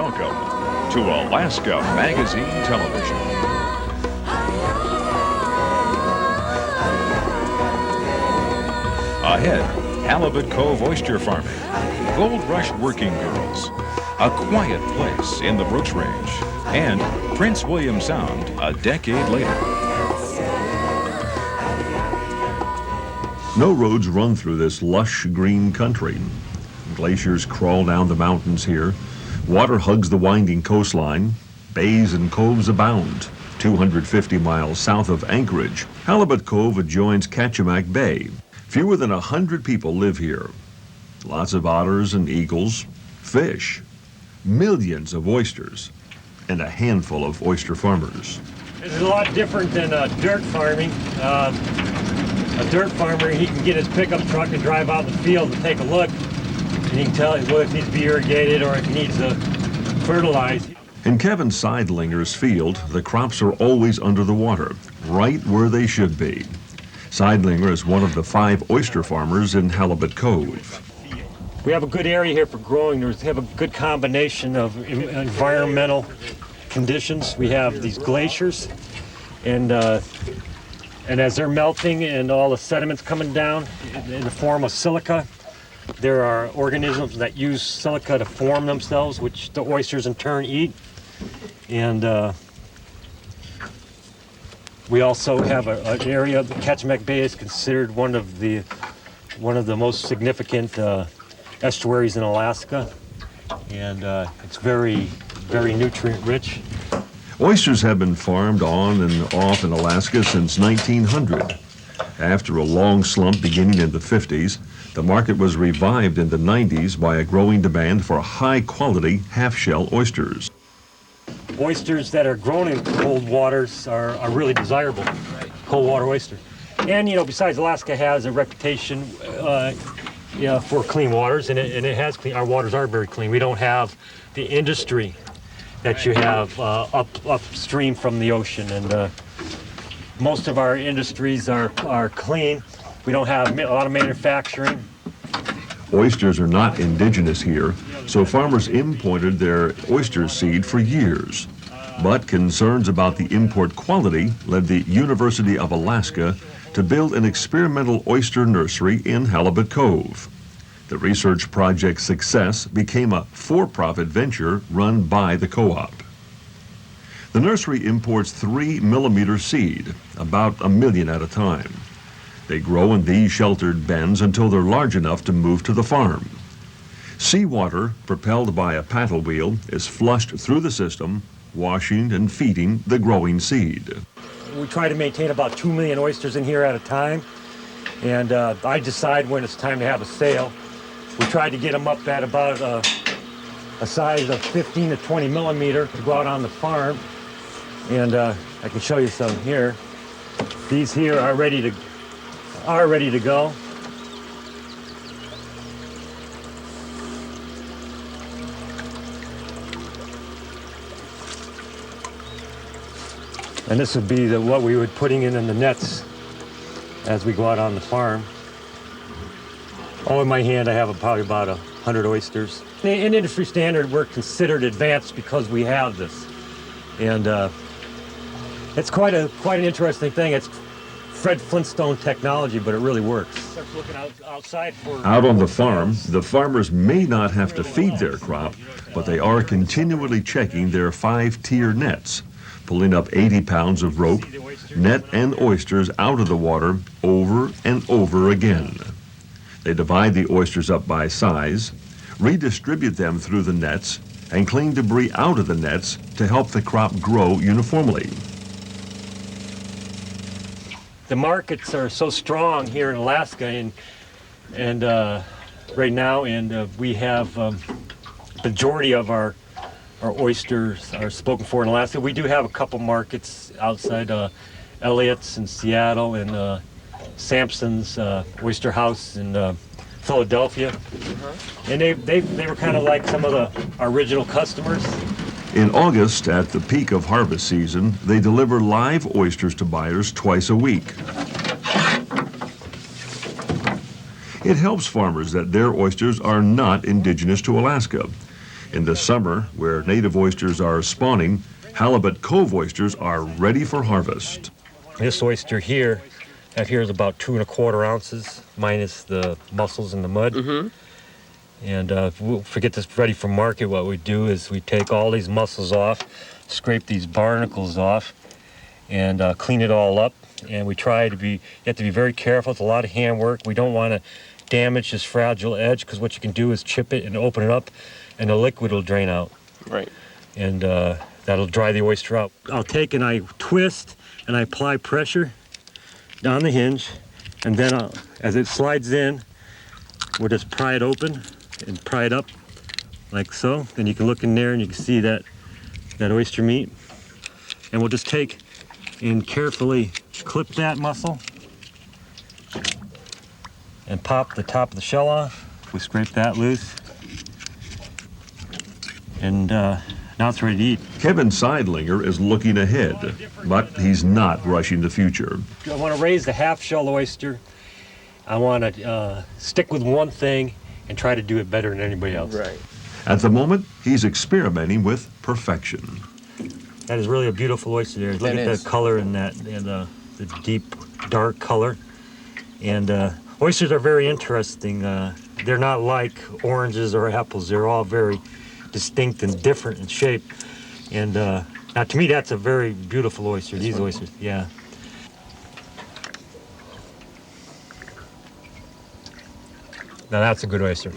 welcome to Alaska Magazine Television. Ahead, Halibut Cove oyster farming, Gold Rush working girls, a quiet place in the Brooks Range, and Prince William Sound a decade later. No roads run through this lush green country. Glaciers crawl down the mountains here. Water hugs the winding coastline. Bays and coves abound. 250 miles south of Anchorage, Halibut Cove adjoins Kachemak Bay. Fewer than 100 people live here. Lots of otters and eagles, fish, millions of oysters, and a handful of oyster farmers. This is a lot different than dirt farming. A dirt farmer, he can get his pickup truck and drive out in the field and take a look, and he can tell if it needs to be irrigated or if it needs to fertilize. In Kevin Seidlinger's field, the crops are always under the water, right where they should be. Seidlinger is one of the 5 oyster farmers in Halibut Cove. We have a good area here for growing. We have a good combination of environmental conditions. We have these glaciers, and as they're melting and all the sediments coming down in the form of silica, there are organisms that use silica to form themselves, which the oysters in turn eat. And we also have an area. The Kachemak Bay is considered one of the most significant estuaries in Alaska, and it's very, very nutrient rich. Oysters have been farmed on and off in Alaska since 1900. After a long slump beginning in the 50s, the market was revived in the 90s by a growing demand for high-quality half-shell oysters. Oysters that are grown in cold waters are really desirable, cold water oyster. And, you know, besides, Alaska has a reputation for clean waters, and it has clean. Our waters are very clean. We don't have the industry that you have upstream from the ocean, and most of our industries are clean. We don't have a lot of manufacturing. Oysters are not indigenous here, so farmers imported their oyster seed for years. But concerns about the import quality led the University of Alaska to build an experimental oyster nursery in Halibut Cove. The research project's success became a for-profit venture run by the co-op. The nursery imports 3-millimeter seed, about 1 million at a time. They grow in these sheltered bins until they're large enough to move to the farm. Seawater, propelled by a paddle wheel, is flushed through the system, washing and feeding the growing seed. We try to maintain about 2 million oysters in here at a time, and I decide when it's time to have a sale. We tried to get them up at about a size of 15 to 20 millimeter to go out on the farm, and I can show you some here. These here are ready to go. And this would be what we would putting in the nets as we go out on the farm. Oh, in my hand I have probably about 100 oysters. In industry standard, we're considered advanced because we have this. And it's quite an interesting thing. It's Fred Flintstone technology, but it really works. Out on the farm, the farmers may not have to feed their crop, but they are continually checking their 5-tier nets, pulling up 80 pounds of rope, net and oysters out of the water over and over again. They divide the oysters up by size, redistribute them through the nets, and clean debris out of the nets to help the crop grow uniformly. The markets are so strong here in Alaska, and right now, and we have majority of our oysters are spoken for in Alaska. We do have a couple markets outside Elliott's in Seattle and Sampson's Oyster House in Philadelphia. And they were kind of like some of the original customers. In August, at the peak of harvest season, they deliver live oysters to buyers twice a week. It helps farmers that their oysters are not indigenous to Alaska. In the summer, where native oysters are spawning, Halibut Cove oysters are ready for harvest. This oyster here, that here is about 2¼ ounces, minus the mussels and the mud. And if we get this ready for market, what we do is we take all these mussels off, scrape these barnacles off, and clean it all up. And we try to be, you have to be very careful. It's a lot of handwork. We don't want to damage this fragile edge, because what you can do is chip it and open it up, and the liquid will drain out. Right. And that'll dry the oyster out. I'll take and I twist and I apply pressure down the hinge, and then as it slides in, we'll just pry it open and pry it up like so. Then you can look in there and you can see that oyster meat. And we'll just take and carefully clip that mussel and pop the top of the shell off. We scrape that loose. And now it's ready to eat. Kevin Seidlinger is looking ahead, but he's not rushing the future. I want to raise the half-shell oyster. I want to stick with one thing and try to do it better than anybody else. Right. At the moment, he's experimenting with perfection. That is really a beautiful oyster there. Look at the color in that, and the deep, dark color. And oysters are very interesting. They're not like oranges or apples. They're all very distinct and different in shape. And now to me, that's a very beautiful oyster, these oysters, yeah. Now that's a good oyster.